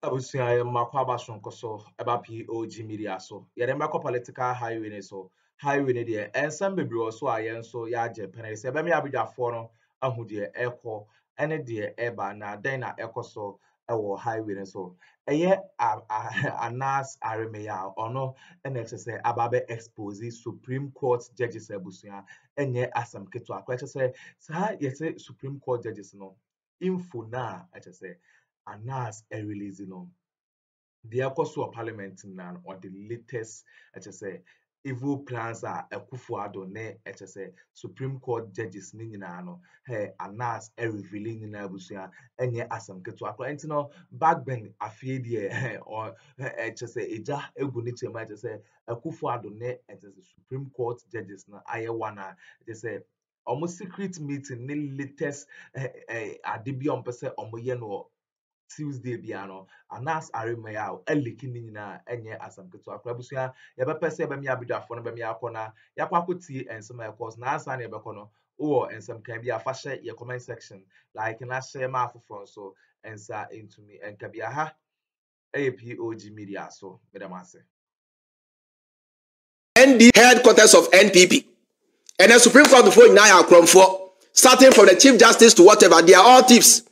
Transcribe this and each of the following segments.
Abusia makwaba sonko so eba POG Media so yede mbako political highway ne so highway ne de ensem bebre so ayen so ya je pene se be me abidwafo no ahu de ekọ ene de eba na den na ekọ so ewo highway ne so eye ANAS aremeya ono ene se ababe expose Supreme Court judges abusia enye asam keto akwa se sa yese Supreme Court judges no info na se ANAS releasing on the Akuffo Parliament now on the latest evil plans are Akuffo ne Supreme Court judges ni no hey ANAS revealing na abusia enye asam keto akwa entino Bagbin afie die or eja egu ni chema Akuffo ne Supreme Court judges na aye wana almost secret meeting ni latest adibion pese omoye no Tuesday biano ANAS aremeya elikini nyina enye asam keto akrabusia ye be pese be me abidwafo no be me akona yakwa akoti ensem ekos na ansa na ye be kono wo ensem kan bia fa hye ye comment section like na share ma afofro so ensa into me enka bia ha POG Media so medamase ND headquarters of NPP and the Supreme Court before now Akroma, starting from the Chief Justice to whatever, they are all thieves.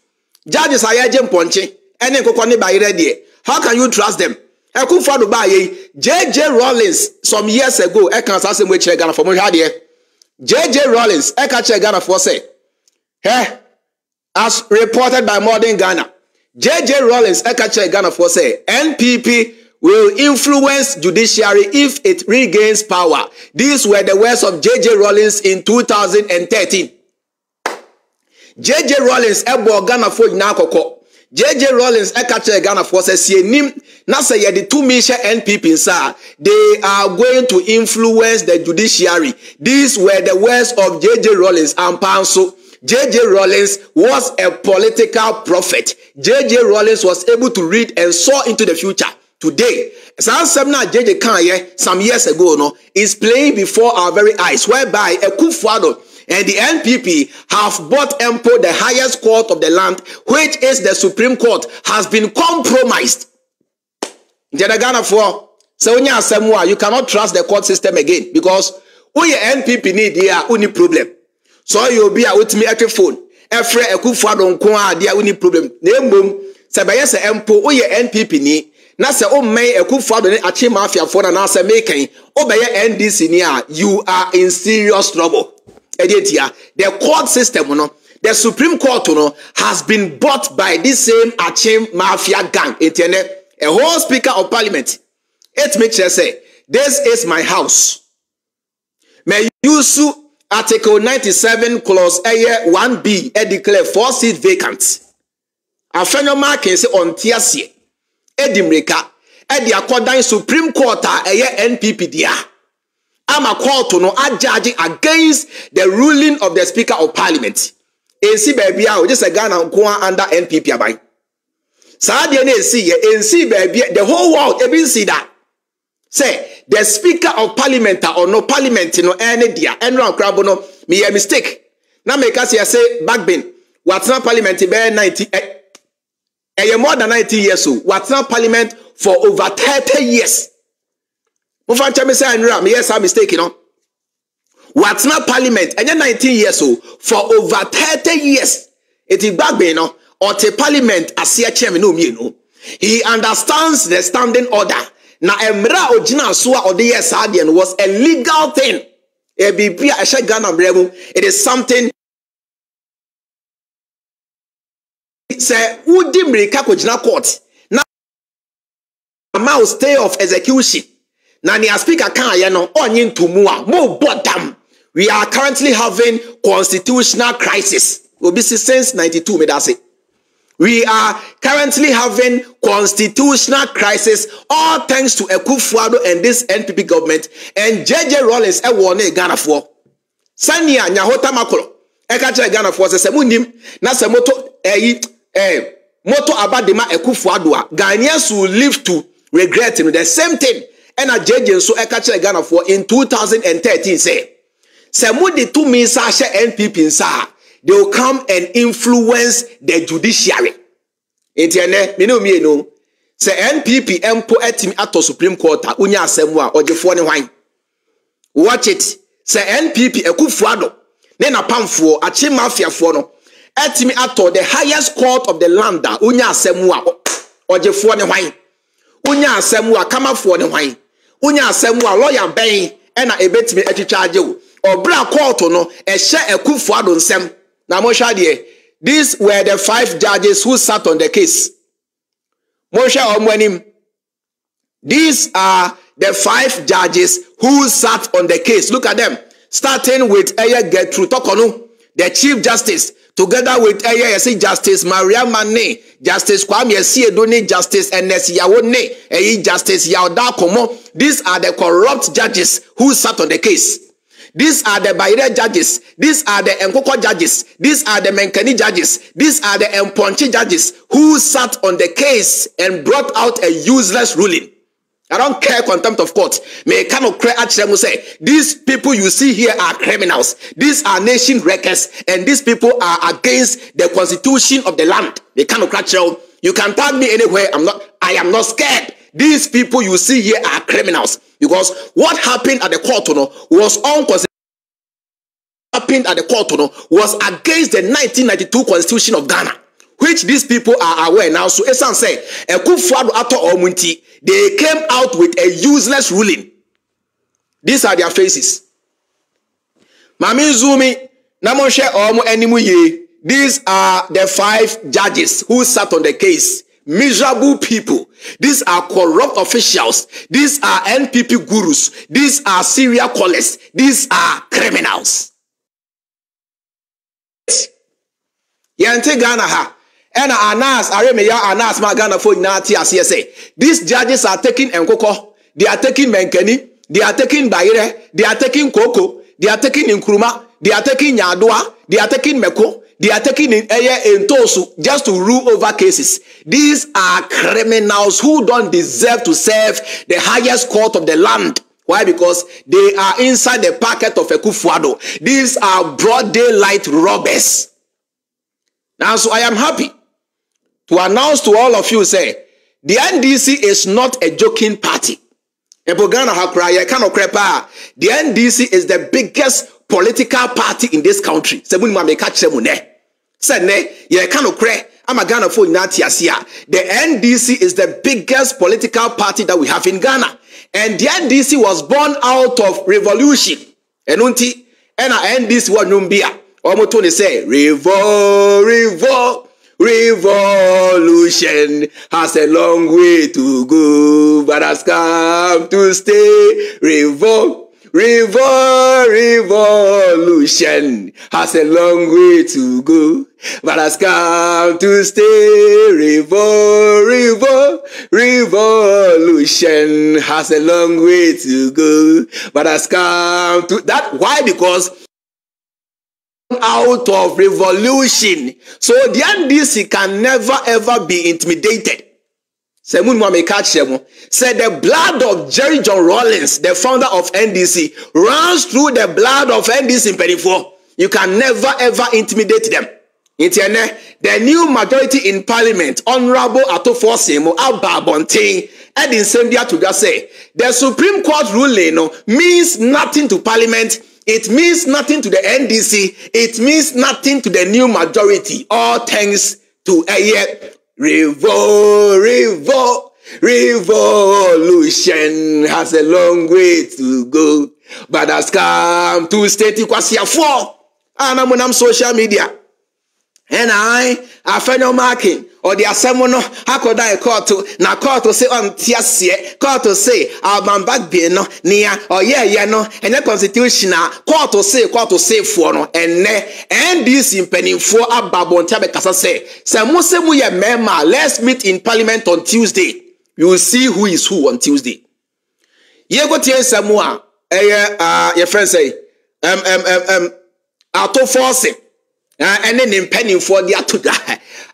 Judges are agent ponche, and then kokoni by ready. How can you trust them? Akuffo by J.J. Rawlings some years ago, I can't ask him which Ghana for here. J.J. Rawlings, I can't check Ghana for say. Hey, as reported by Modern Ghana, J.J. Rawlings, I can't check Ghana for say NPP will influence judiciary if it regains power. These were the words of J.J. Rawlings in 2013. J.J. Rawlings ebo Ghana for nyakoko. J.J. Rawlings ekache Ghana for say nim na say ye the two mission NPP sir. They are going to influence the judiciary. These were the words of J.J. Rawlings and Panso. J.J. Rawlings was a political prophet. J.J. Rawlings was able to read and saw into the future. Today, J.J. Kanye some years ago no is playing before our very eyes, whereby Akuffo and the NPP have bought EMPO, the highest court of the land, which is the Supreme Court, has been compromised. So you cannot trust the court system again because we NPP need here only problem. So you'll be with me at your phone. Every Akuffo don't there only problem. Name boom. Sabayese EMPO we NPP ni. Na se o may Akuffo ne achi mafia for na se making obeye NDC nia, you are in serious trouble. The court system, the Supreme Court, has been bought by this same Achim mafia gang. A whole Speaker of Parliament. It makes you say, this is my house. May use Article 97 Clause 1B declare 4 seats vacant. A phenomenon can say on Tiasie. Edimreka. Edi according Supreme Court NPP dia. I'm a call to no judging against the ruling of the Speaker of Parliament. AC baby, just a Ghana go under NPP abai. Sadia see baby, the whole world even see that. Say the Speaker of Parliament or no Parliament no any dia and round crab no me a mistake. Now make us say Bagbin. What's not Parliament be 90 more than 90 years old. What's not Parliament for over 30 years. Yes, I'm mistaken. What's not Parliament? And you're 19 years old for over 30 years. It is Bagbin or the Parliament as a chairman. He understands the standing order. Now, Emra Ojina Sua or the yes was a legal thing. It is something. Say, who did Ojina court? Now, amount stay of execution. Nani a speaker can onyin to more bottom. We are currently having constitutional crisis. Obisi since 92 me that say. We are currently having constitutional crisis, all thanks to Akuffo and this NPP government and J.J. Rawlings warning Ghana for. Sanya H0t makolo. Ekache Ghana for se munim na se moto moto abadema Akuffo Ghanaians will live to regret the same thing. And a judge so ekache Ghana for in 2013 say mudi to me sasha NPP sa they will come and influence the judiciary. Internet me no Se NPP empo etimi ato Supreme Court unya asemu a ogefo ne hwan. Watch it. Se NPP Akuffo ne na pamfo achi mafiafo no etimi ato the highest court of the land unya asemu a ogefo ne hwan. Unya asemu a kamafo ne hwan. Unya asemu a lawyer ben ena ebetimi etwitwaje wo. Obra court no ehye Akuffo nsem. Na mo hwa de, these were the 5 judges who sat on the case. These are the 5 judges who sat on the case. Look at them. Starting with H0t Tokonu, the Chief Justice, together with Justice Maria Mane, Justice Kwame Siedoni, Justice NS Yawone, Justice Yauda Komo. These are the corrupt judges who sat on the case. These are the Baire judges. These are the Nkoko judges. These are the Menkani judges. These are the Mponchi judges who sat on the case and brought out a useless ruling. I don't care contempt of court. May cannot cry at them say these people you see here are criminals. These are nation wreckers, and these people are against the constitution of the land. They cannot cry. You can tag me anywhere. I am not scared. These people you see here are criminals, because what happened at the court was unconstitutional. Happened at the court was against the 1992 Constitution of Ghana, which these people are aware now. So Esan say Akuffo ato omunti, they came out with a useless ruling. These are their faces. Mami Zumi namoshe omu enimu ye. These are the 5 judges who sat on the case. Miserable people. These are corrupt officials. These are NPP gurus. These are serial callers. These are criminals. Yente Ghana ha. Ena ANAS, Aremeya ANAS ma Ghana for Nati ACSA. These judges are taking Nkoko. They are taking Menkeni. They are taking Baire. They are taking Koko. They are taking Nkrumah. They are taking Nyadua. They are taking Meko. They are taking in Tosu just to rule over cases. These are criminals who don't deserve to serve the highest court of the land. Why? Because they are inside the pocket of Akuffo. These are broad daylight robbers. Now, so I am happy to announce to all of you, say, the NDC is not a joking party. The NDC is the biggest political party in this country. The NDC is the biggest political party that we have in Ghana. And the NDC was born out of revolution. And NDC was Numbia. Omotone say, revolution has a long way to go, but has come to stay. Revolution has a long way to go, but has come to stay. Revolution has a long way to go, but has come to that. Why? Because out of revolution. So the NDC can never ever be intimidated. Said the blood of Jerry John Rawlings, the founder of NDC, runs through the blood of NDC in 24. You can never ever intimidate them. The new majority in Parliament, Honorable Akuffo Abba Bonte, and in Sembia to just say the Supreme Court ruling means nothing to Parliament. It means nothing to the NDC. It means nothing to the new majority. All thanks to a revolution has a long way to go, but has come to state Kwasia 4. And I'm on social media. And I find marking or the assembly hakoda court to na court to say on tiasie court to say Bagbin no near or no and the constitutional court to say for no and NDC impending for ababon tabekasa say mu ye mema. Let's meet in Parliament on Tuesday. You will see who is who on Tuesday. Ye go tie samua your friend say Akuffo and then impending for the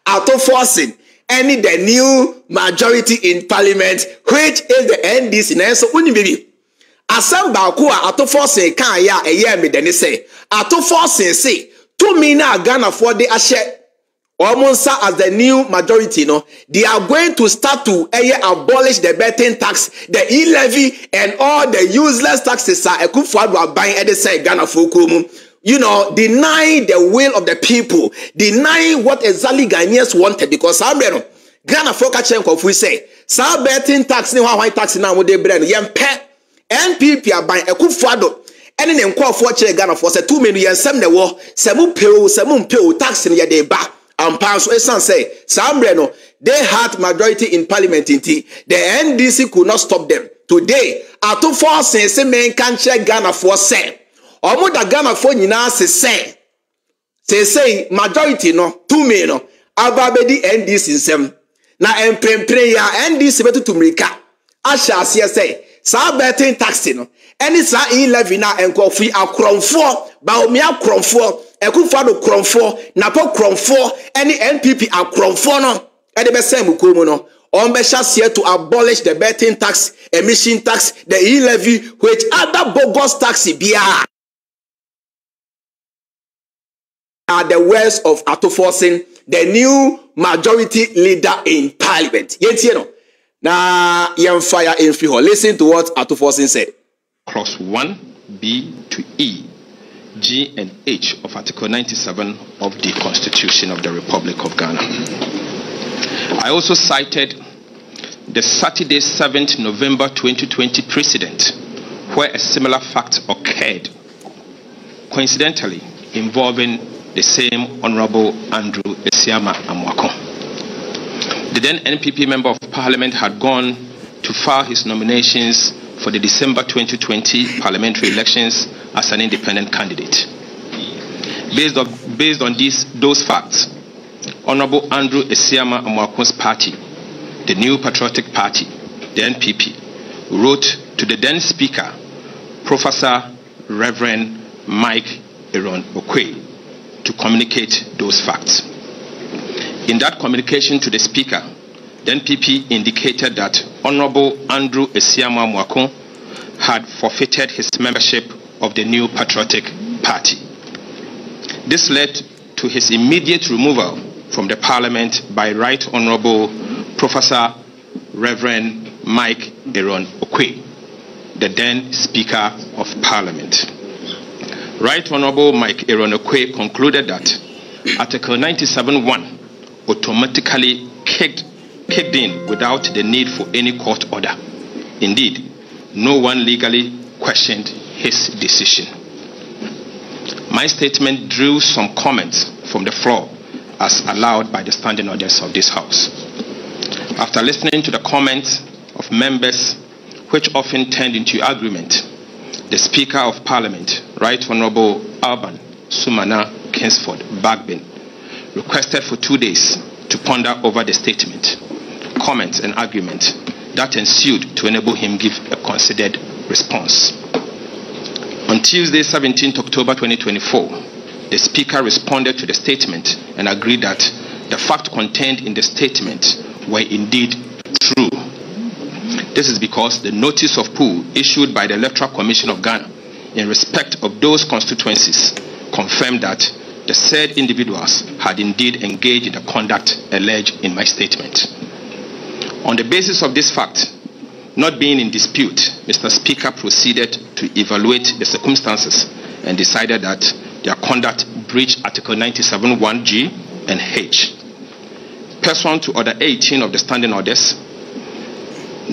Akuffo any the new majority in Parliament, which is the NDC. Now, so uni baby, asamba ko Akuffo kan ya me deni say Akuffo say to me na Ghana for the ashe Omonsa as the new majority, no, they are going to start to abolish the betting tax, the e-levy, and all the useless taxes Akuffo are buying at the same Ghana for denying the will of the people, denying what exactly Ghanaians wanted, because Ghana for Akuffo say, sa betting tax ni white tax now with the brand, NPP are buying Akuffo. And in for Ghana for 2 million, some the war, some pay tax in your day back. And Panso Esan say, Sambreno, they had majority in Parliament in T. The NDC could not stop them. Today, Akuffo say men can check Ghana for say. Omo da Ghana for Nina say majority no 2 million. Ababedi NDC sem. Na emprempre ya NDC betu tumrika. Asha say, sa betting tax no. Any sa e-levy na enkofi Akroma, Bawumia Akroma. Akuffo do Akroma, Napo Akroma, any NPP Akroma no. Ede be say mukomo no. On be here to abolish the betting tax, emission tax, the e-levy, which other bogus taxi biya. Are the words of Akuffo, the new majority leader in Parliament. Yet no. Na yem fire in free. Listen to what Akuffo said. Clause 1, B to E, G and H of Article 97 of the Constitution of the Republic of Ghana. I also cited the Saturday 7th November 2020 precedent where a similar fact occurred, coincidentally involving the same Honorable Andrew Esiama Amoako. The then NPP Member of Parliament had gone to file his nominations for the December 2020 parliamentary elections as an independent candidate. Based on those facts, Honorable Andrew Esiama Amoako's party, the New Patriotic Party, the NPP, wrote to the then Speaker, Professor Reverend Mike Aaron Okwe, to communicate those facts. In that communication to the Speaker, the NPP indicated that Honorable Andrew Esiama Amoako had forfeited his membership of the New Patriotic Party. This led to his immediate removal from the Parliament by Right Honorable Professor Reverend Mike Aaron Okwe, the then Speaker of Parliament. Right Honorable Mike Aaron Okwe concluded that Article 97(1) automatically kicked in without the need for any court order. Indeed, no one legally questioned his decision. My statement drew some comments from the floor as allowed by the standing orders of this House. After listening to the comments of members, which often turned into argument, the Speaker of Parliament, Right Honorable Alban Sumana Kingsford Bagbin, requested for 2 days to ponder over the statement, comments and argument that ensued to enable him give a considered response. On Tuesday, 17th October 2024, the Speaker responded to the statement and agreed that the facts contained in the statement were indeed true. This is because the notice of pool issued by the Electoral Commission of Ghana in respect of those constituencies confirmed that the said individuals had indeed engaged in the conduct alleged in my statement. On the basis of this fact, not being in dispute, Mr. Speaker proceeded to evaluate the circumstances and decided that their conduct breached Article 97(1)G and H. Pursuant to Order 18 of the Standing Orders,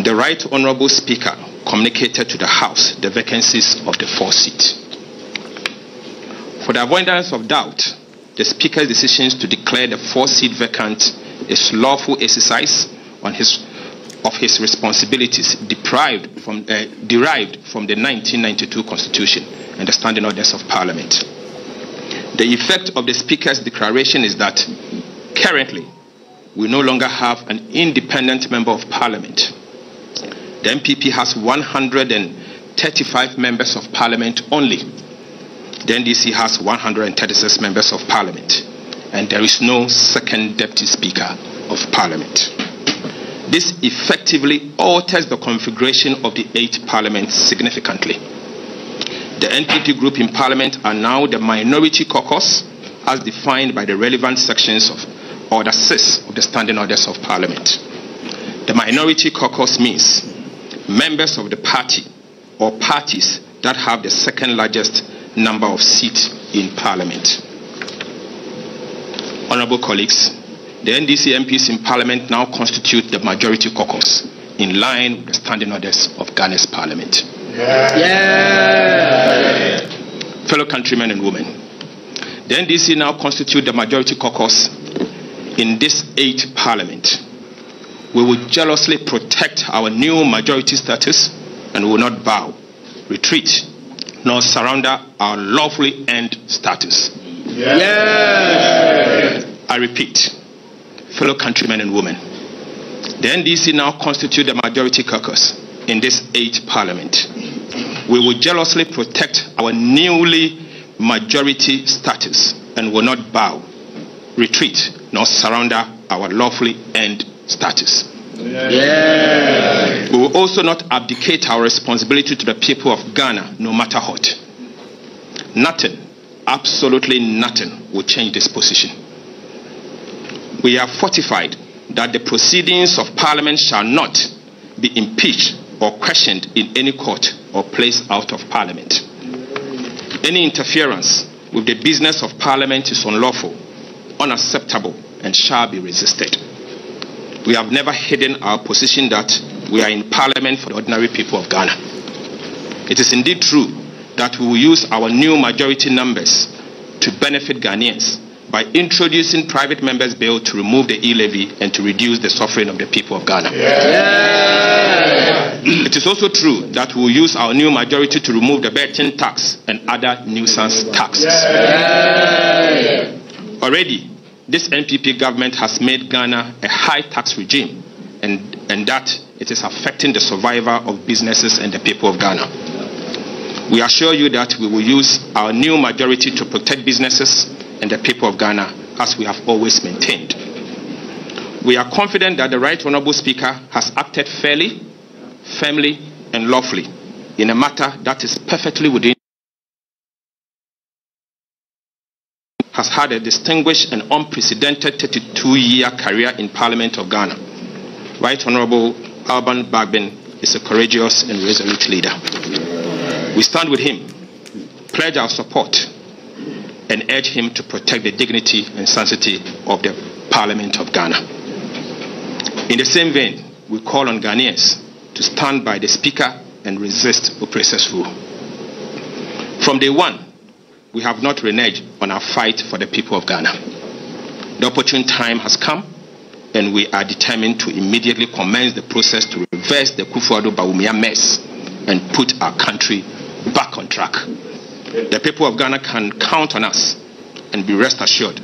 the Right Honorable Speaker communicated to the House the vacancies of the 4 seats. For the avoidance of doubt, the Speaker's decisions to declare the 4 seat vacant is lawful exercise of his responsibilities derived from the 1992 Constitution and the Standing Orders of Parliament. The effect of the Speaker's declaration is that currently we no longer have an independent Member of Parliament. The MPP has 135 members of Parliament only. The NDC has 136 members of Parliament, and there is no second Deputy Speaker of Parliament. This effectively alters the configuration of the 8th Parliament significantly. The NPP group in Parliament are now the minority caucus as defined by the relevant sections of or the 6 of the standing orders of Parliament. The minority caucus means members of the party or parties that have the second largest number of seats in Parliament. Honorable colleagues, the NDC MPs in Parliament now constitute the majority caucus in line with the standing orders of Ghana's Parliament. Fellow countrymen and women, the NDC now constitute the majority caucus in this 8th Parliament. We will jealously protect our new majority status and will not bow, retreat, nor surrender our lawfully earned status. I repeat, fellow countrymen and women, the NDC now constitute the majority caucus in this 8th Parliament. We will jealously protect our newly majority status and will not bow, retreat, nor surrender our lawfully earned status. We will also not abdicate our responsibility to the people of Ghana, no matter what. Nothing, absolutely nothing, will change this position. We are fortified that the proceedings of Parliament shall not be impeached or questioned in any court or placed out of Parliament. Any interference with the business of Parliament is unlawful, unacceptable, and shall be resisted. We have never hidden our position that we are in Parliament for the ordinary people of Ghana. It is indeed true that we will use our new majority numbers to benefit Ghanaians by introducing private members' bill to remove the e-levy and to reduce the suffering of the people of Ghana. It is also true that we will use our new majority to remove the betting tax and other nuisance taxes. Already, this NPP government has made Ghana a high tax regime, and that it is affecting the survival of businesses and the people of Ghana. We assure you that we will use our new majority to protect businesses and the people of Ghana, as we have always maintained. We are confident that the Right Honourable Speaker has acted fairly, firmly, and lawfully in a matter that is perfectly within. Has had a distinguished and unprecedented 32-year career in Parliament of Ghana. Right Honourable Bagbin is a courageous and resolute leader. We stand with him, pledge our support, and urge him to protect the dignity and sanctity of the Parliament of Ghana. In the same vein, we call on Ghanaians to stand by the Speaker and resist oppressors' rule. From day one, we have not reneged on our fight for the people of Ghana. The opportune time has come, and we are determined to immediately commence the process to reverse the Akuffo-Bawumia mess and put our country back on track. The people of Ghana can count on us and be rest assured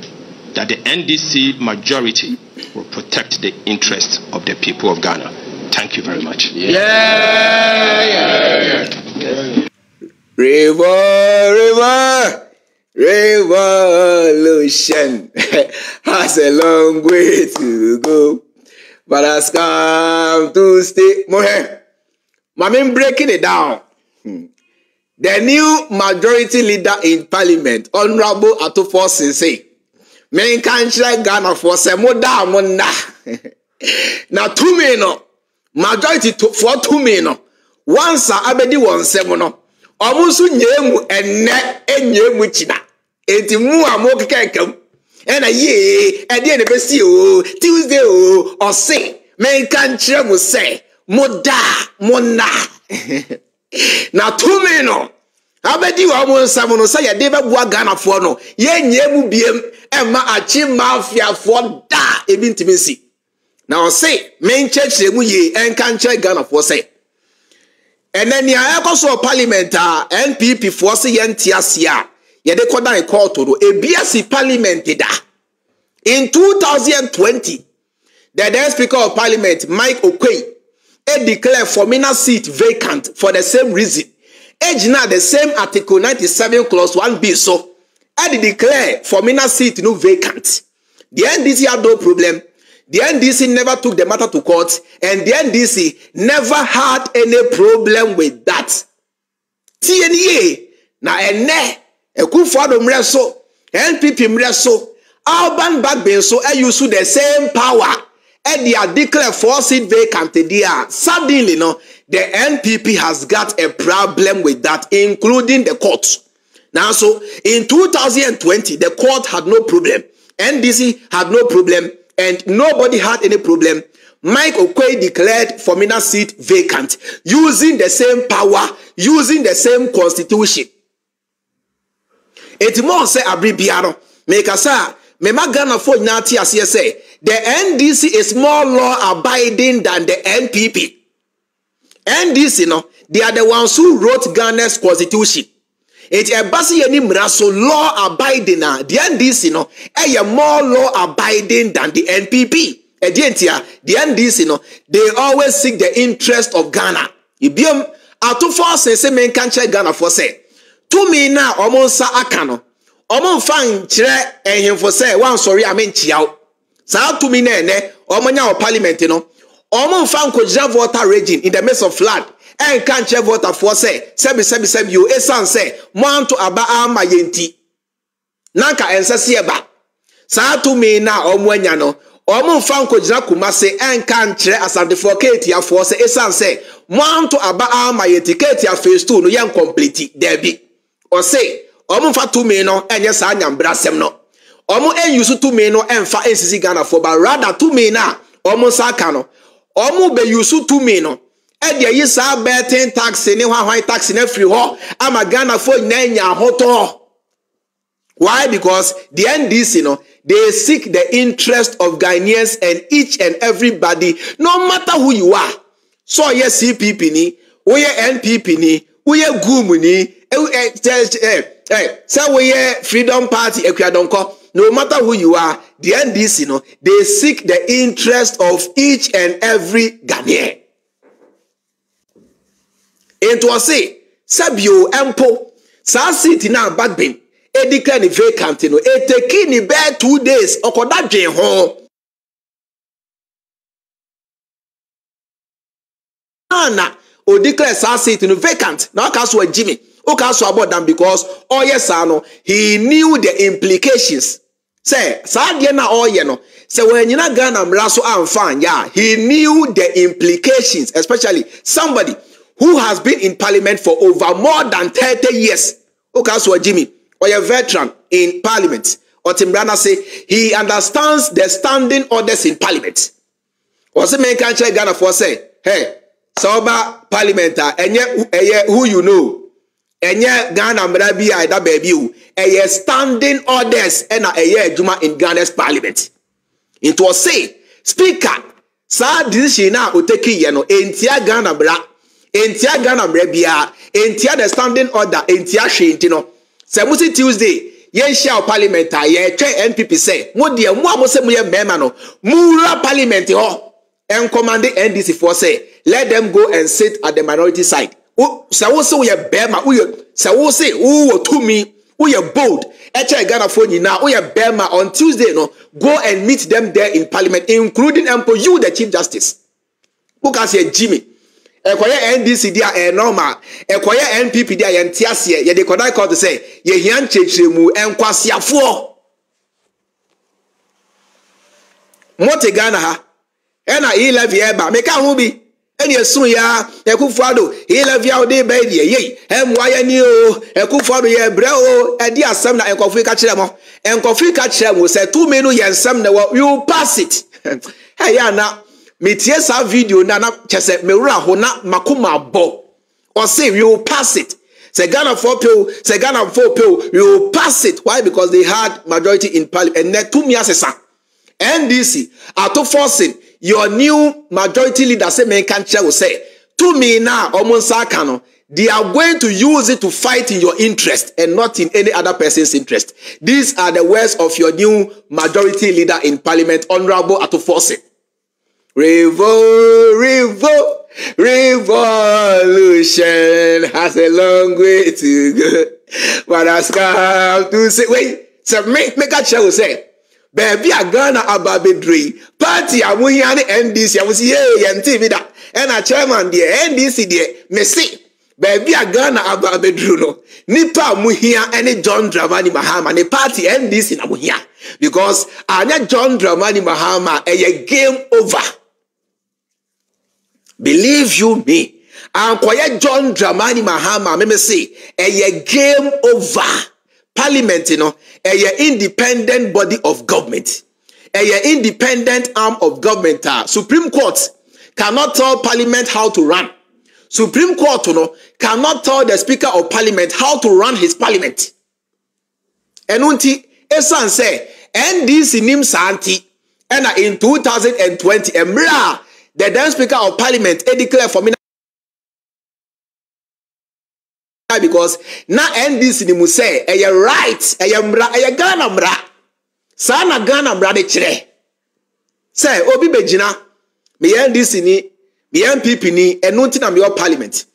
that the NDC majority will protect the interests of the people of Ghana. Thank you very much. Revolution has a long way to go, but has come to stay. Mami, breaking it down. The new majority leader in Parliament, Honorable H0t, men can't try Ghana for some more down. Now 2 men, majority for 2 men. Once abedi 1 Omusu nyemu enne enyemu china. Enti mu amoke kekam. Ena ye ede ne besi o Tuesday o ose men kan kire mu se moda mona. Na 2 men no abedi wa mo nsam no se ye de bebua Ghana fo no ye nyemu biem ema achi mafia fo da ebi ntimi si. Na ose men chekire mu ye en kan kire Ghana fo se. And then ya ekoso Parliament NPP for se yentiasia ye de koda e court to ebiasi Parliament da. In 2020 the then Speaker of Parliament Mike Okwei declared Formina seat vacant for the same reason. Now the same Article 97 clause 1b so declare Formina seat no vacant. The NDC had no problem. The NDC never took the matter to court, and the NDC never had any problem with that. TNA na ene Akuffo mreso NPP mreso Alban Bagbin so use the same power. And they are declared 4 seat vacant there. Suddenly, no, the NPP has got a problem with that, including the courts. Now, so in 2020, the court had no problem. NDC had no problem, and nobody had any problem. Mike Okoye declared Fomina seat vacant, using the same power, using the same constitution. It more say abribiano, make us say, me magana for nati as say. The NDC is more law-abiding than the NPP. NDC, no, they are the ones who wrote Ghana's constitution. It's a basi any mraso law-abiding. The NDC, no, are more law-abiding than the NPP. The NDC, no, they always seek the interest of Ghana. Ibiam Akuffo se men kanche Ghana for say. To me now, omonsa akano. Omon fan chire ehemfo say one sorry amen chiao. Sa to me ne omonya o parliament no omo fan ko jira voter raging in the midst of flood and can't check voter for say sebi you esan say mo to aba ama yenti nanka ensase eba sa to me na omo anya no omo fan ko jira kumase and can't check asante for ketia for say esan say mo to aba ama yenti ketia phase 2 no yen complete there be or say omo fa to me no enye sa nyambra sem no omo use to me no emfa NCC Ghana for but rather to me na omo saka no omo be use to me no e de yi sa betting tax ni hwan tax na free ho ama Ghana for na nya H0t. Why? Because the NDC no they seek the interest of Ghanaians and each and everybody no matter who you are. So yes CPP ni we NPP ni we GUM ni say we Freedom Party ekwadonko. No matter who you are, the NDC, no, they seek the interest of each and every Ghanaian. And to say, Sabio Empo, Sa City now Bagbin, e declare vacant, no, e take ni bear 2 days, okoda jen ho. Ana, o declare Sa City no vacant. Now kaswa Jimmy. Okay, so about them because oh yes, no, he knew the implications. Say, Sadiana oh yeah no. So when you not Ghana mraso amfan, yeah, he knew the implications, especially somebody who has been in parliament for over more than 30 years. Okay, so Jimmy, or a veteran in parliament, or Timbrana say he understands the standing orders in parliament. Or some man can't check Ghana for say, hey, sober parliamenter, and yet who you know. Enye Ghana mrabi aida baby u eye standing orders and eye juma in Ghana's parliament. It was say speaker sa decision na oteki ye no entia Ghana bra bia entia the standing order entia hwe no se musi Tuesday ye share parliament ye twe NPP say mo de mo amose mo ye mema no mura parliament ho en command NDC for say let them go and sit at the minority side. So we are Bema, so say, to me, we are bold. Actually, Ghana for you now, we are Bema on Tuesday, no, go and meet them there in parliament, including you, the Chief Justice. Who can say Jimmy? Equire NDC dia normal, equire NPP dia yen tiasie, ye de kodai call to say, ye hian chechemu en kwasiafo. Mote Ghana ha, ena I love eba, meka hubi. Any soon ya Akuffo he love you day baby ye why ni o Akuffo ye breo e di asem na enkofu ka kire mo enkofu ka kire mo say 2 menu ye nsem na you pass it. Hey ya na me tie sa video na chese me wura ho na makoma bo or say you pass it. Say Ghana for people you pass it. Why? Because they had majority in parliament and net 2 years NDC are forcing your new majority leader say men can't will say to me now Omonsakano, they are going to use it to fight in your interest and not in any other person's interest. These are the words of your new majority leader in parliament, Honorable Akuffo. Revolution has a long way to go, but has come to say wait. So make a show say. Baby a Ghana ababedri party amuhia ne NDC amusi ye TV da na chairman de NDC de me say baby a Ghana ababedru no nipa amuhia ene John Dramani Mahama ne party NDC na amuhia Because Anya John Dramani Mahama a game over. Believe you me. And quiet John Dramani Mahama, me say a game over. Parliament, a independent body of government. A independent arm of government. Supreme Court cannot tell Parliament how to run. Supreme Court cannot tell the Speaker of Parliament how to run his Parliament. And unti esan say NDC nim santi and in 2020 emra the then Speaker of Parliament declare for me because na NDC ni mu say right mra Ghana mra sana Ghana mra de kire say obi begina me NDC ni me MPP ni enu nti na me Parliament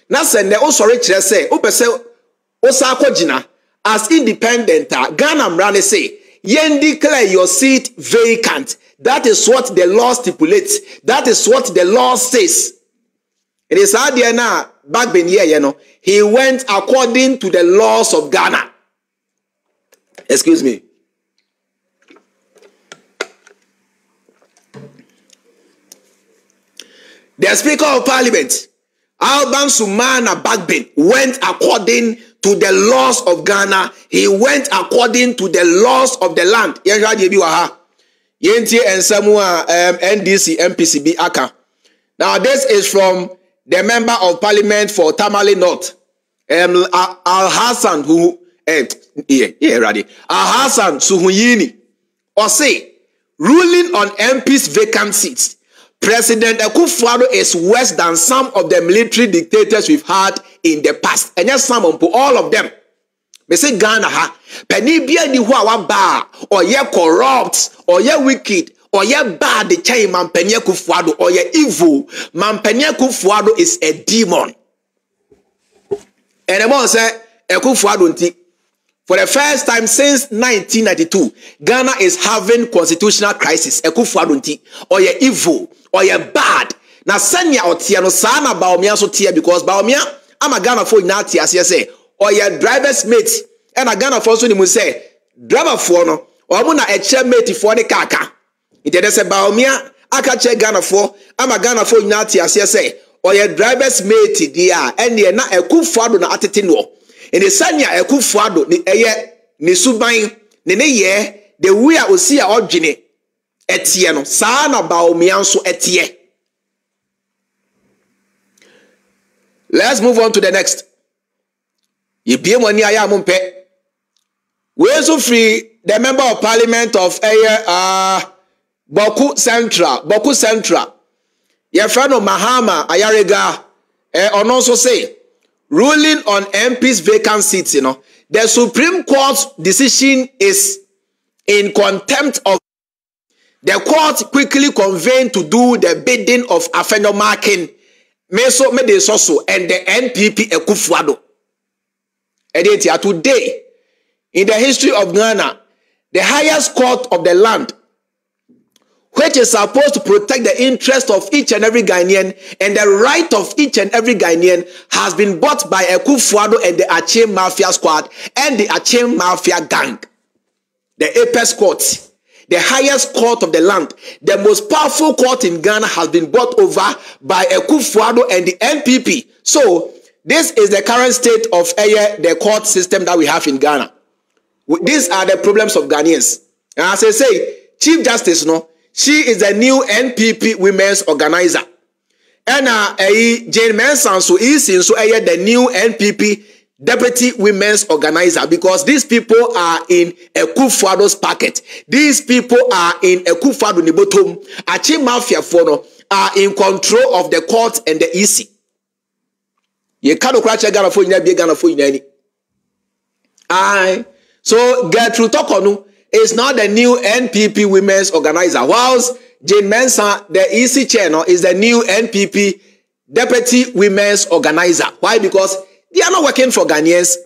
na say ne o sori kire say o pese o sa akogina as independent Ghana mra ne say yen declare your seat vacant. That is what the law stipulates. That is what the law says. It is how there now Bagbin here, he went according to the laws of Ghana. Excuse me. The Speaker of Parliament, Alban Sumana Bagbin, went according to the laws of Ghana. He went according to the laws of the land. Yentie and Samoa NDC MPCB Aka. Now this is from the member of Parliament for Tamale North, Al-Hassan who Al-Hassan Suhuyini, or say ruling on MP's vacant seats. President Akuffo is worse than some of the military dictators we've had in the past. And yes, some of all of them. Me say Ghana ha penny bia ni ho awaba or ye corrupt or ye wicked or ye bad the chain man penny Akuffo or ye evil man penny Akuffo is a demon. And the man say Akuffo nti for the first time since 1992 Ghana is having constitutional crisis. Akuffo nti or ye evil or ye bad. Na senya otia no sa na Bawumia so tia because Bawumia ama Ghana for na tia say or your driver's mate and a Ghana for so ni mu say driver for no or mu na e che mate for the kaka ite de say Bawumia aka che Ghana for ama Ghana for na tia say or your driver's mate dia and na Akuffo na atete no and the sanya Akuffo ni eye ni suban ni ne ye the way a osi a odwene etie no saa na Bawumia so etie. Let's move on to the next. We also free the member of Parliament of Boku Central. Your friend of Mahama Ayarega on also say ruling on MP's vacant seats, the Supreme Court's decision is in contempt of the court quickly convened to do the bidding of Afenyo Markin, Meso Medesoso, and the NPP Akuffo. Today, in the history of Ghana, the highest court of the land, which is supposed to protect the interest of each and every Ghanaian and the right of each and every Ghanaian, has been bought by Akuffo and the Aceh Mafia squad and the Aceh Mafia gang. The apex court, the highest court of the land, the most powerful court in Ghana, has been bought over by Akuffo and the NPP. So, this is the current state of the court system that we have in Ghana. These are the problems of Ghanaians. And as I say, Chief Justice, she is the new NPP women's organizer. And Jane Mensah, so is in the new NPP deputy women's organizer, because these people are in Akuffo's packet. These people are in Akuffo Nibotom. Aceh Mafia Fono are in control of the court and the EC. You can't crash a Ghana for you, be Ghana for you. So Gertrude Tokonu is now the new NPP women's organizer, whilst Jane Mensah, the EC chair, is the new NPP deputy women's organizer. Why? Because they are not working for Ghanaians.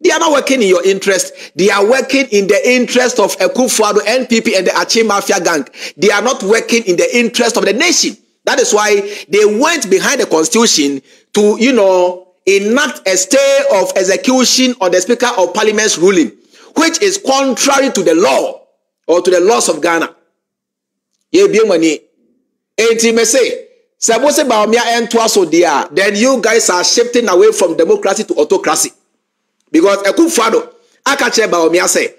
They are not working in your interest. They are working in the interest of Akuffo, NPP, and the Aceh Mafia gang. They are not working in the interest of the nation. That is why they went behind the constitution to, enact a stay of execution on the Speaker of Parliament's ruling, which is contrary to the law. or to the laws of Ghana. Ye be money. Enti me say, suppose Bawumia and so there, then you guys are shifting away from democracy to autocracy. Because Akuffo akache Bawumia say,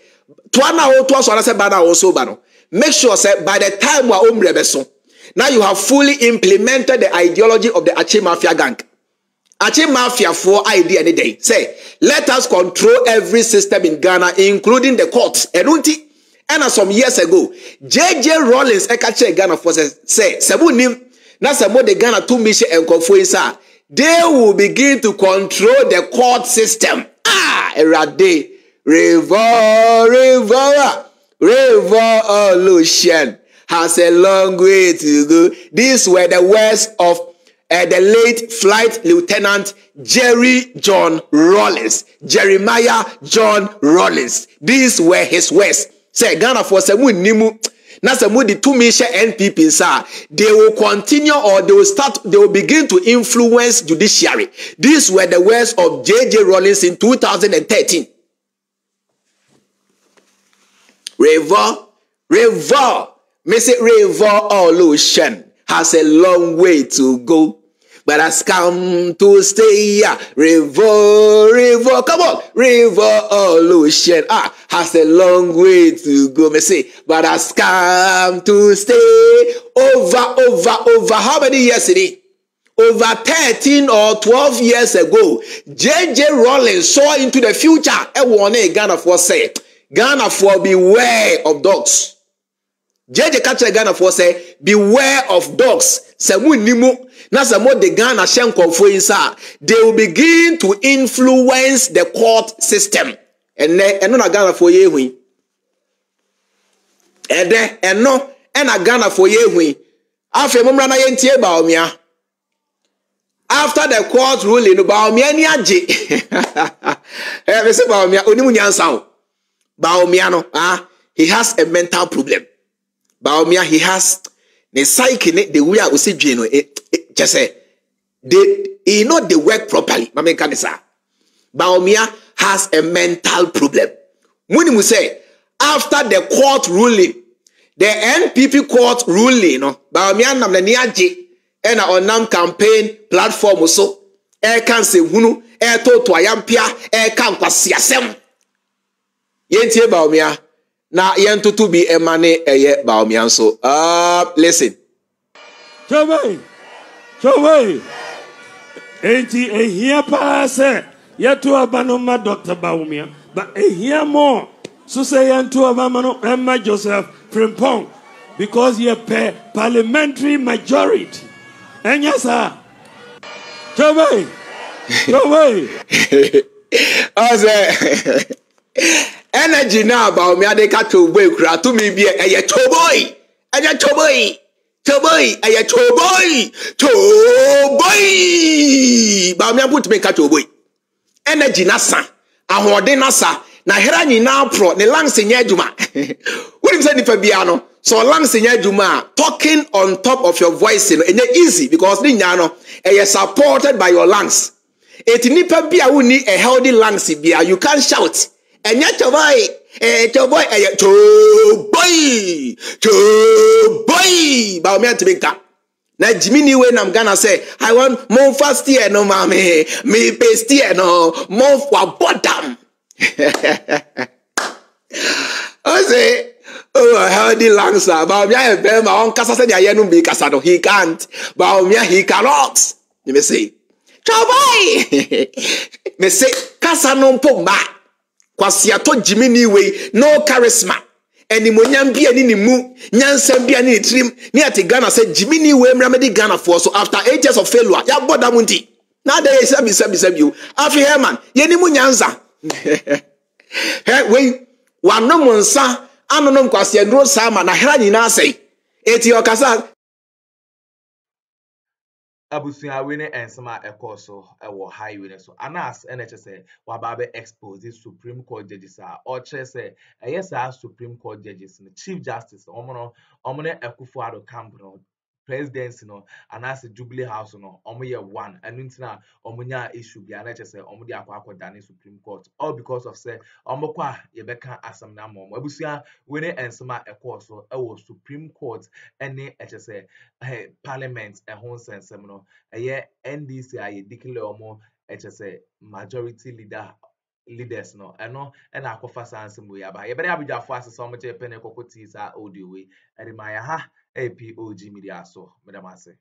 Twana o twa so na say bana also bano. Make sure say by the time we are beso, now you have fully implemented the ideology of the Achi Mafia gang. Achi Mafia for idea any day. Say, let us control every system in Ghana, including the courts. And some years ago, JJ Rawlings ekache Ghana for say, Sebu nim na sebo the Ghana 2 mission and Akuffo, they will begin to control the court system. Erade, revolution has a long way to go. These were the words of the late Flight Lieutenant Jeremiah John Rawlings. These were his words. Say Ghana for semu nimu na semu the 2 mission NPP sir, they will continue or they will begin to influence judiciary. These were the words of JJ Rawlings in 2013. Revolution has a long way to go, but has come to stay. Come on, revolution has a long way to go. Me say, but has come to stay. Over how many years it is? Over 13 or 12 years ago, JJ Rawlings saw into the future. Ghana for say, Ghana for beware of dogs. JJ Kacha Ghana for say, beware of dogs. Semu nimu. Na samo de Ghana Akuffo insa, they will begin to influence the court system. And na Ghana for yehui. Eno na Ghana for yehui. Afi mumra na yentie Bawumia. After the court ruling, Bawumia ni aje. Me say Bawumia onimu nyansa. Bawumia no, he has a mental problem. Bawumia, he has the psyche, the way I say, just say, they work properly. Bawumia has a mental problem. When we say, after the court ruling, the NPP court ruling, Bawumia namna niaje, and on campaign platform also, can say, hunu, to ayampia, can kwasiasem. Yentie Bawumia. Na yentu to be emane eye Bawumia so. Listen. Chawai. Enti ehia paase. Yetu abanoma Dr. Bawumia. But ehia more. So say yentu abamano Emma Joseph Frimpong. Because ye pay parliamentary majority. And yes, sir. Chawai. Energy now Bawumia de ka to boy kura to me be eye choboy Bawumia put me ka choboy energy nasa ahode nasa na hera nyina pro ne lungs nya adwuma we say nipa bia no so lungs nya adwuma talking on top of your voice no enye easy because ni nya no eye supported by your lungs eti nipa bia we need a healthy lungs bia you can shout enya choboy Bawumia tibika na Jimini we nam Ghana say I want more fast here no mame me paste here no more for bottom. I say healthy lungs Bawumia e be ma on kasa say dia ye no be kasa no he can't Bawumia he cannot. You may say choboy me say kasa no pomba kwasiato Jimini we no charisma enimonyam bia ni mu nyansam bia ni trim ni ati Ghana say Jimini we mramedi Ghana for so after 8 years of failure ya boda munti na dey sabi you afi herman ye ni mu nyansa he we wanom nsa anonom kwasia ndro sama na hera nyina sei eti okasa abusua we ne ensema ekoso ewo highway so ANAS NHS wababe expose the Supreme Court judges or say yes Supreme Court judges and Chief Justice omono Akuffo camp no presidency no ANAS Jubilee House no omo ye one enu ntina omo nya issue bia na chese omo de akwa dane Supreme Court all because of say omo kwa ye beka asem na mo abusua we ne ensema ekọ so ewo Supreme Court ene chese Parliament ho nsensem no eye NDC aye declare omo chese majority leaders no eno na akofa sansem we aba ye bere abujafo asesa omo che pene kokoti sa audio we eri ma ya ha POG Media so medamase